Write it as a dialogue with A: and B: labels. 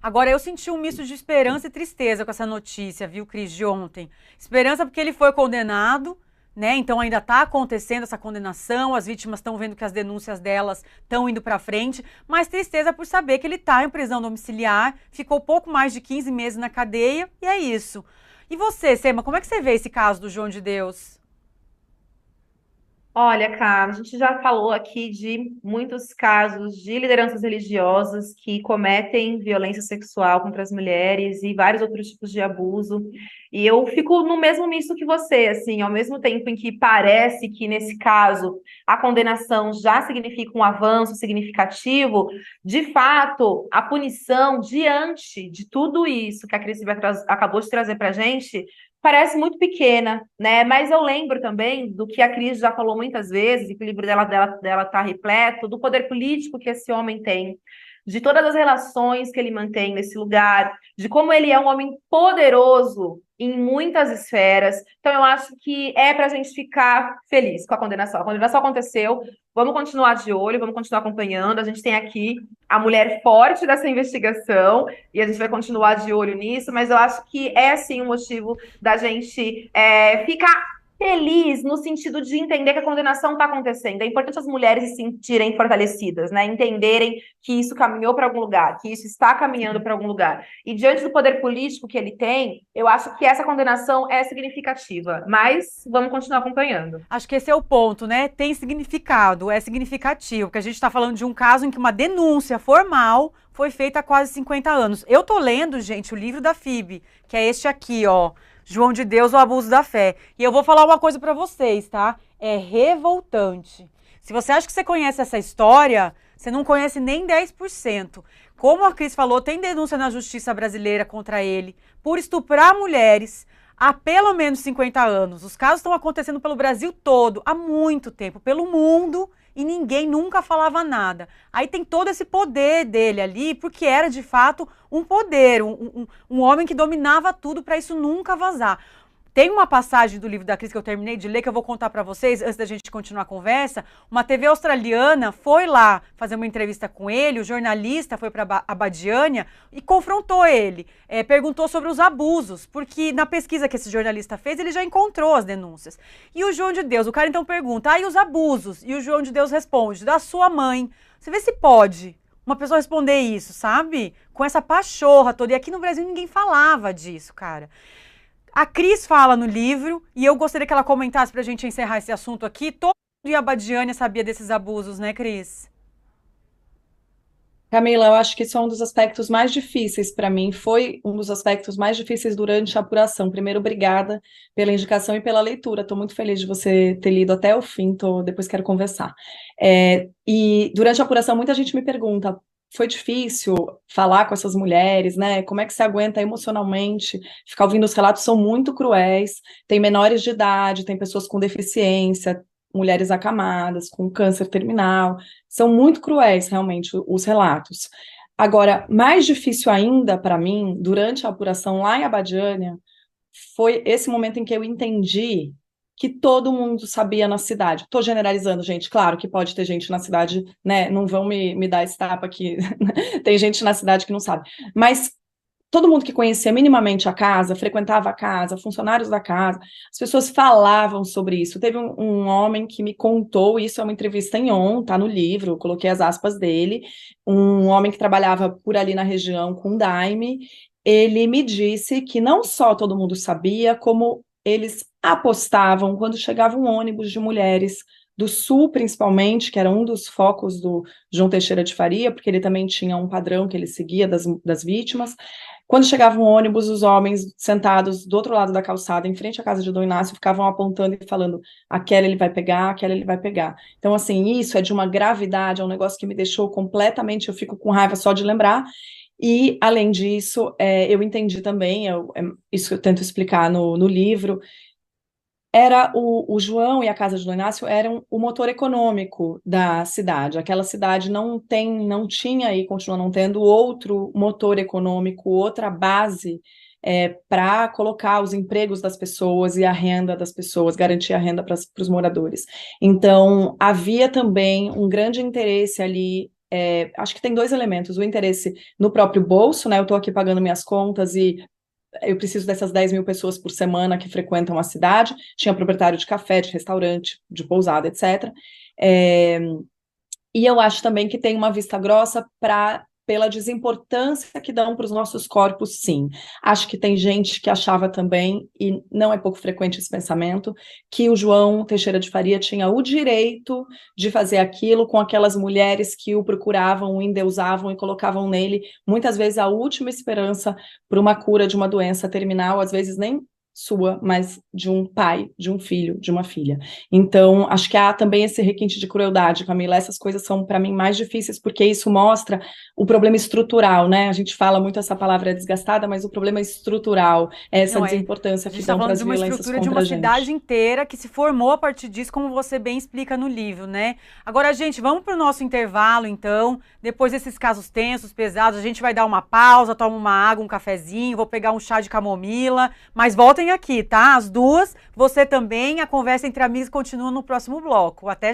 A: Agora, eu senti um misto de esperança e tristeza com essa notícia, viu, Cris, de ontem. Esperança porque ele foi condenado, né? Então ainda está acontecendo essa condenação, as vítimas estão vendo que as denúncias delas estão indo para frente, mas tristeza por saber que ele está em prisão domiciliar, ficou pouco mais de 15 meses na cadeia, e é isso. E você, Sema, como é que você vê esse caso do João de Deus?
B: Olha, cara, a gente já falou aqui de muitos casos de lideranças religiosas que cometem violência sexual contra as mulheres e vários outros tipos de abuso. E eu fico no mesmo misto que você, assim, ao mesmo tempo em que parece que nesse caso a condenação já significa um avanço significativo, de fato, a punição diante de tudo isso que a Cris acabou de trazer para a gente parece muito pequena, né? Mas eu lembro também do que a Cris já falou muitas vezes, e que o livro dela tá repleto, do poder político que esse homem tem, de todas as relações que ele mantém nesse lugar, de como ele é um homem poderoso em muitas esferas. Então, eu acho que é para a gente ficar feliz com a condenação. A condenação aconteceu, vamos continuar de olho, vamos continuar acompanhando. A gente tem aqui a mulher forte dessa investigação e a gente vai continuar de olho nisso, mas eu acho que é sim um motivo da gente ficar feliz no sentido de entender que a condenação está acontecendo. É importante as mulheres se sentirem fortalecidas, né? Entenderem que isso caminhou para algum lugar, que isso está caminhando para algum lugar. E diante do poder político que ele tem, eu acho que essa condenação é significativa. Mas vamos continuar acompanhando.
A: Acho que esse é o ponto, né? Tem significado, é significativo, porque a gente está falando de um caso em que uma denúncia formal foi feita há quase 50 anos. Eu tô lendo, gente, o livro da FIB, que é este aqui, ó, João de Deus, o abuso da fé. E eu vou falar uma coisa para vocês, tá? É revoltante. Se você acha que você conhece essa história, você não conhece nem 10%. Como a Cris falou, tem denúncia na justiça brasileira contra ele por estuprar mulheres há pelo menos 50 anos. Os casos estão acontecendo pelo Brasil todo, há muito tempo, pelo mundo, e ninguém nunca falava nada. Aí tem todo esse poder dele ali, porque era de fato um poder, um homem que dominava tudo para isso nunca vazar. Tem uma passagem do livro da Cris que eu terminei de ler, que eu vou contar para vocês, antes da gente continuar a conversa. Uma TV australiana foi lá fazer uma entrevista com ele, o jornalista foi para Abadiânia e confrontou ele. Perguntou sobre os abusos, porque na pesquisa que esse jornalista fez, ele já encontrou as denúncias. E o João de Deus, o cara então pergunta, e os abusos? E o João de Deus responde, da sua mãe. Você vê se pode uma pessoa responder isso, sabe? Com essa pachorra toda. E aqui no Brasil ninguém falava disso, cara. A Cris fala no livro, e eu gostaria que ela comentasse para a gente encerrar esse assunto aqui. Todo mundo em Abadiânia sabia desses abusos, né, Cris?
C: Camila, eu acho que isso é um dos aspectos mais difíceis para mim, foi um dos aspectos mais difíceis durante a apuração. Primeiro, obrigada pela indicação e pela leitura. Estou muito feliz de você ter lido até o fim, depois quero conversar. E durante a apuração, muita gente me pergunta, foi difícil falar com essas mulheres, né? Como é que se aguenta emocionalmente? Ficar ouvindo os relatos são muito cruéis, tem menores de idade, tem pessoas com deficiência, mulheres acamadas, com câncer terminal. São muito cruéis, realmente, os relatos. Agora, mais difícil ainda para mim, durante a apuração lá em Abadiânia, foi esse momento em que eu entendi que todo mundo sabia na cidade. Estou generalizando, gente, claro que pode ter gente na cidade, né? Não vão me dar esse tapa aqui. Tem gente na cidade que não sabe. Mas todo mundo que conhecia minimamente a casa, frequentava a casa, funcionários da casa, as pessoas falavam sobre isso. Teve um homem que me contou, isso é uma entrevista em on, tá no livro, coloquei as aspas dele, um homem que trabalhava por ali na região com Daime, ele me disse que não só todo mundo sabia, como eles apostavam quando chegava um ônibus de mulheres do Sul, principalmente, que era um dos focos do João Teixeira de Faria, porque ele também tinha um padrão que ele seguia das vítimas. Quando chegava um ônibus, os homens sentados do outro lado da calçada, em frente à casa de Dom Inácio, ficavam apontando e falando, aquela ele vai pegar, aquela ele vai pegar. Então, assim, isso é de uma gravidade, é um negócio que me deixou completamente, eu fico com raiva só de lembrar. E, além disso, eu entendi também, isso eu tento explicar no livro, era o João e a casa de Dom Inácio eram o motor econômico da cidade. Aquela cidade não tinha e continua não tendo outro motor econômico, outra base para colocar os empregos das pessoas e a renda das pessoas, garantir a renda para os moradores. Então, havia também um grande interesse ali acho que tem dois elementos, o interesse no próprio bolso, né? Eu estou aqui pagando minhas contas e eu preciso dessas 10 mil pessoas por semana que frequentam a cidade. Tinha proprietário de café, de restaurante, de pousada, etc. E eu acho também que tem uma vista grossa pela desimportância que dão para os nossos corpos, sim. Acho que tem gente que achava também, e não é pouco frequente esse pensamento, que o João Teixeira de Faria tinha o direito de fazer aquilo com aquelas mulheres que o procuravam, o endeusavam e colocavam nele, muitas vezes, a última esperança para uma cura de uma doença terminal, às vezes nem sua, mas de um pai, de um filho, de uma filha. Então, acho que há também esse requinte de crueldade, Camila. Essas coisas são, para mim, mais difíceis, porque isso mostra o problema estrutural, né? A gente fala muito essa palavra desgastada, mas o problema estrutural é essa desimportância que dão para as violências contra a gente. A gente está falando de uma estrutura de uma
A: cidade inteira que se formou a partir disso, como você bem explica no livro, né? Agora, gente, vamos para o nosso intervalo, então. Depois desses casos tensos, pesados, a gente vai dar uma pausa, toma uma água, um cafezinho, vou pegar um chá de camomila, mas voltem aqui, tá? As duas, você também, a conversa entre amigas continua no próximo bloco. Até já.